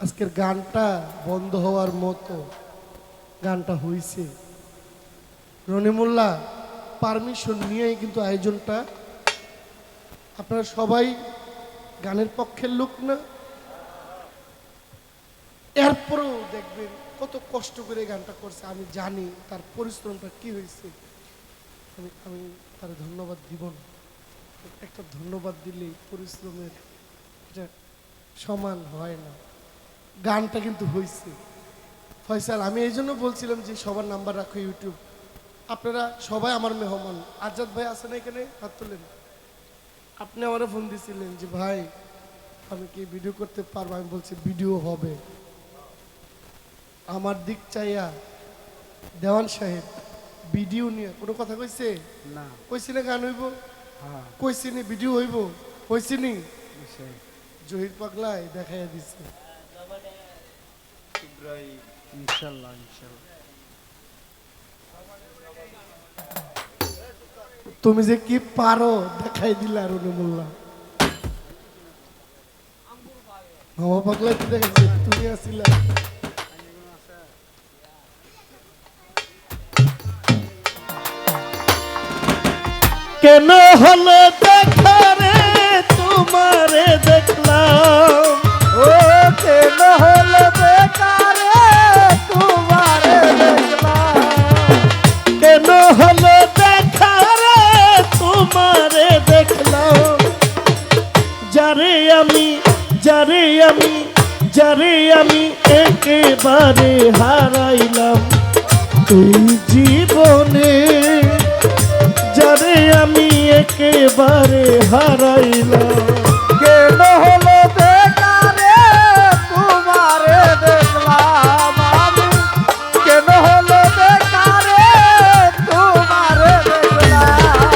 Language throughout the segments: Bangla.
আজকের গানটা বন্ধ হওয়ার মতো গানটা হইছে। রনিমুল্লা পারমিশন নিয়েই কিন্তু আয়োজনটা। আপনারা সবাই গানের পক্ষের লোক না, এরপরেও দেখবেন কত কষ্ট করে গানটা করছে। আমি জানি তার পরিশ্রমটা কি হয়েছে। আমি তার ধন্যবাদ দিব না, একটা ধন্যবাদ দিলেই পরিশ্রমের এটা সমান হয় না। গানটা কিন্তু হয়েছে। ফয়সাল, আমি এই জন্য বলছিলাম যে সবার নাম্বার রাখো ইউটিউব। আপনারা সবাই আমার মেহমান। আজাদ ভাই আছেন এখানে, হাত তোলেন। আপনি আমারও ফোন দিয়েছিলেন যে ভাই আমি কি ভিডিও করতে পারবো? আমি বলছি ভিডিও হবে। আমার দিক চাইয়া দেওয়ান সাহেব ভিডিও নিয়ে কোনো কথা কইছে না? কইছি না গান হইব? হ্যাঁ কইছি নি ভিডিও হইব? কইছি নি? নিশ্চয়ই। জহির পাগলায় দেখাইয়া দিছে। ইনশাল্লাহ ইনশাল্লাহ। তুমি যে কি পারো দেখাই দিলা রনিমুল্লাহ। মামা পাগলাই তো দেখাইছে, তুমি আসিলা। কেন হলো দেখা রে তোমারে দেখলাম, ও কেন হলো বেকারে তোমারে দেখলাম, কেন হলো দেখা রে তোমারে দেখলাম। যারে আমি যারে আমি যারে আমি একেবারে হারাইলাম এই জীবনে, যারে আমি একেবারে হারাইলাম। কেন হলো বেকারে তোমারে দেখলাম আমি, কেন হলো বেকারে তোমারে দেখলাম,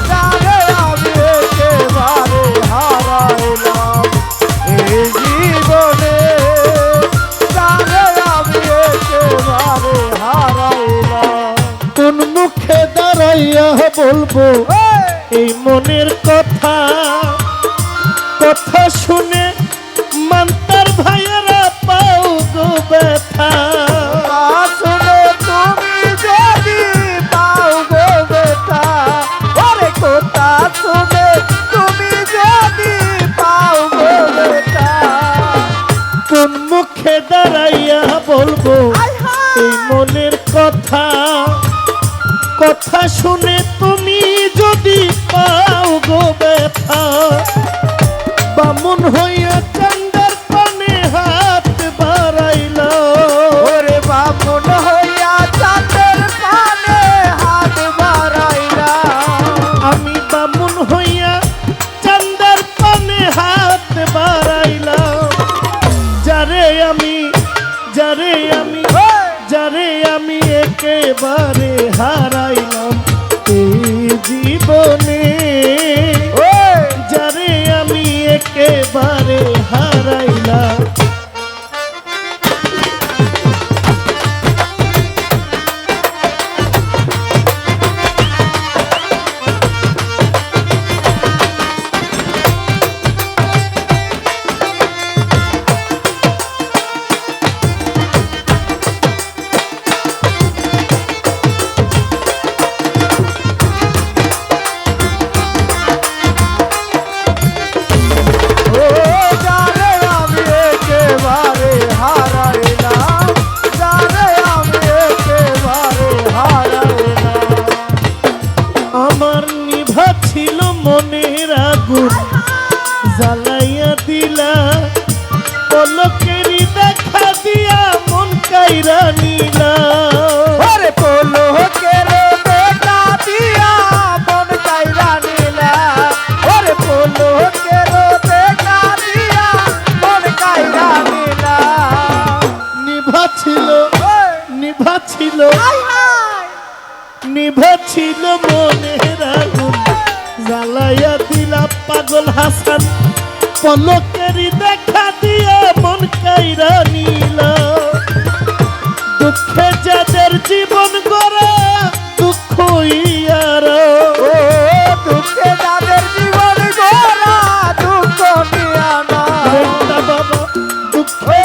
যারে আমি একেবারে হারাইলাম এই জীবনে, যারে আমি একেবারে হারাইলাম। কোন মুখে দাঁড়াইয়া বলবো এই মনের কথা, কথা শুনে মান্তার ভাইয়েরা পাও গো ব্যথা। শুনে তুমি যদি পাও গো বেটা, ওরে কথা শুনে তুমি যদি পাও গো বেটা, কোন মুখে দাঁড়াইয়া বলবো আয় হায়। এই মনের কথা, কথা শুনে তুমি যদি পাও গো ব্যথা। বামুন হইয়া চান্দার পানে হাত বাড়াইল, ওরে বামুন হইয়া চাঁদের পানে হাত বাড়াইলাম, আমি বামুন হইয়া চান্দার পানে হাত বাড়াইলাম। যারে আমি যারে আমি যারে আমি একেবারে হারাইলাম এই জীবনে, যারে আমি একেবারে হারাইলাম। ও যারে আমি একেবারে হারাইলাম, যারে আমি একেবারে হারাইলাম। আমার নিভা ছিল মনের আগুন জ্বালাইয়া দিলা, পলকেরই দেখা দিয়া মন কাইরা নিলা। ওরে পলকের দেখা দিয়া মন কাইরা নিলা, ওরে পলকের দেখা দিয়া মন কাইরা নিলা। নিভা ছিল নিভা ছিল হায় হায়। নিভা ছিল মনের আগুন জ্বালাইয়া দিলা পাগল হাসান, পলকেরই দেখা দিয়া মন কাইরা নিলা। দুঃখে যাদের জীবন গড়া দুঃখ ইয়ারা, ও দুঃখে যাদের জীবন গড়া দুঃখ নিয়া না, বাবা দুঃখে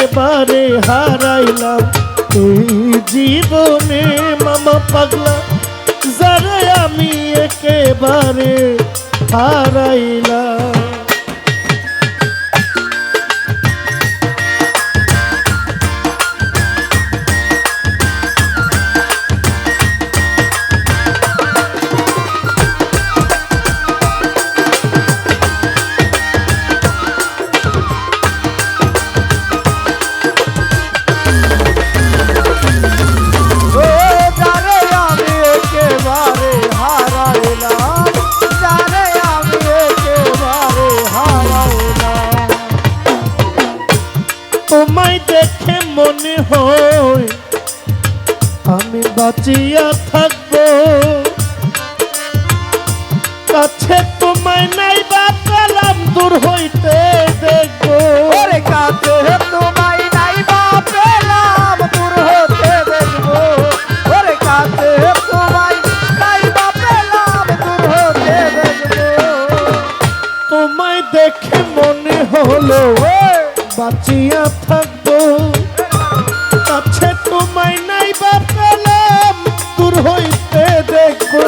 একেবারে হারাইলাম এই জীবনে মামা পাগলা যারে আমি একেবারে হারাইলাম। ও যারে আমি একেবারে হারাইলাম, যারে আমি একেবারে হারাইলাম। তোমায় দেখে মনে হয় আমি বাঁচিয়া থাকবো, কাছে তোমায় নাই বা পেলাম দূর হইতে দেখবো। ওরে কাছে তোমায় নাই বা পেলাম দূর হতে দেখবো, ওরে কাছে তোমায় নাই বা পেলাম দূর হতে দেখবো। তোমায় দেখে মনে হলো বাঁচিয়া থাকবো, কাছে তোমায় নাই বা পেলাম দূর হইতে দেখবো।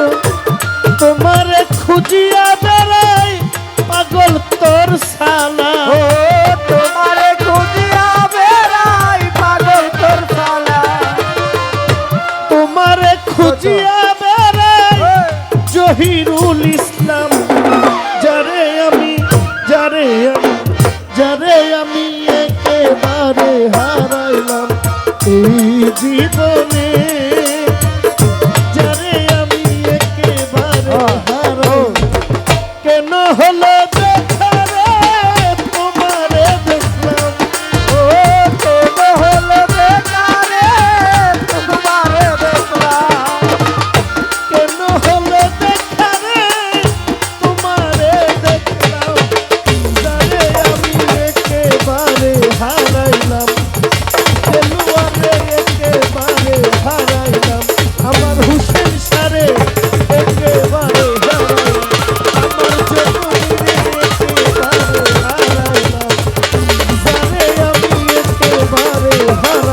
তোমারে খুঁজিয়া বেড়াই পাগল তোর সালা, ও তোমারে খুঁজিয়া বেড়াই পাগল তোর শালা। তোমারে খুঁজিয়া বেড়াই জহিরুল ইসলাম, যারে আমি একেবারে হারাইলাম এই জীবনে, যারে আমি একেবারে হারাইলাম। কেন হলো দেখা রে তোমারে দেখলাম, ও কেন হলো বেকারে তোমারে দেখলাম, কেন হলো দেখা রে তোমারে দেখলাম, যারে আমি একেবারে হারাইলাম, খেলুয়ারে একেবারে হারাইলাম, আমার হুসেন সারে একেবারে হারাইলাম, আমার জননীরে একেবারে হারাইলাম, যারে আমি একেবারে হারাইলাম।